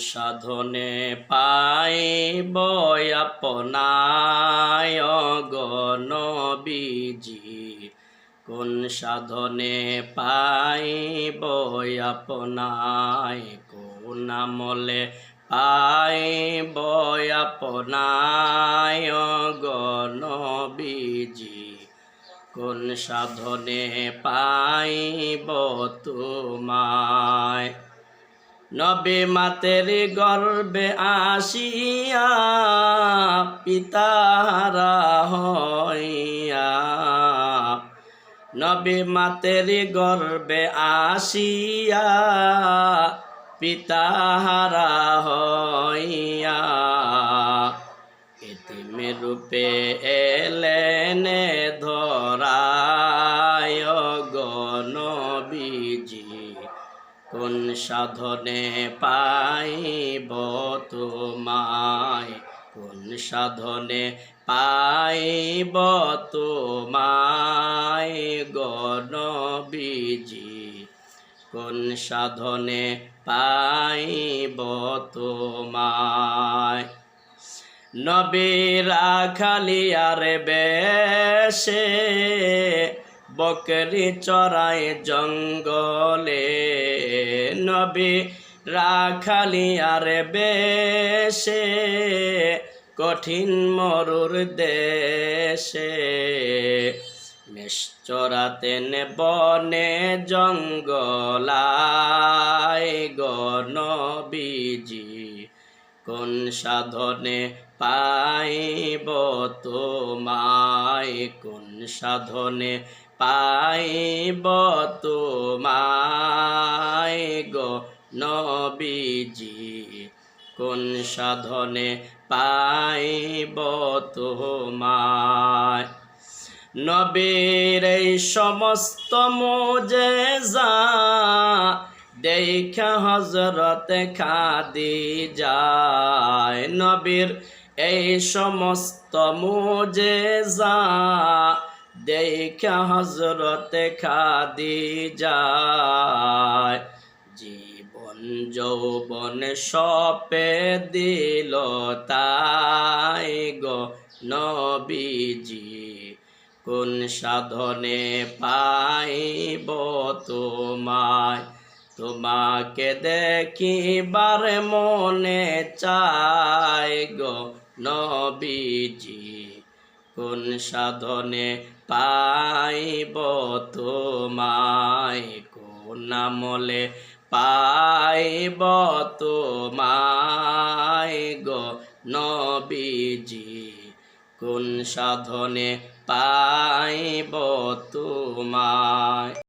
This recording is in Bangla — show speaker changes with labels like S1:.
S1: সাধনে পাইব আপনায় গো নবীজি, কোন সাধনে পাইব আপনায়, কোন আমলে পাইব আপনায় গো নবীজি, কোন সাধনে পাইব তোমায়। নবী মাতের গর্বে আসিয়া পিতাহারা হইয়া, নবী মাতের গর্বে আসিয়া পিতাহারা হইয়া, এতিমের রূপে এলেন ধরায় গো নবীজি, কোন সাধনে পাইব তোমায়, কোন সাধনে পাইব তোমায় গো নবীজি, কোন সাধনে পাইব তোমায়। নবী রাখালিয়ার বেশে বকরি চড়ায় জঙ্গলে, নবী রাখালিয়ার বেশে কঠিন মরুর দেশে, মেষ চরাতেন বনে জঙ্গলায় গো নবীজি, কোন সাধনে পাইব তোমায়, কোন সাধনে পাইব তোমায় গো নবীজি, কোন সাধনে পাইব তোমায়। নবীর এই সমস্ত মুজেজা দেখা হযরত খাদিজায়, নবীর এই সমস্ত মুজেজা দেখা হযরত খাদিজায়, জীবন যৌবন সপে দিল তাই গো নবীজি, কোন সাধনে পাইব তোমায়। তোমাকে দেখিবার মনে চাই গো নবীজি, কোন সাধনে পাইব তোমায়, কোন আমলে পাইব তোমায় গো নবীজি, কোন সাধনে পাইব তোমায়।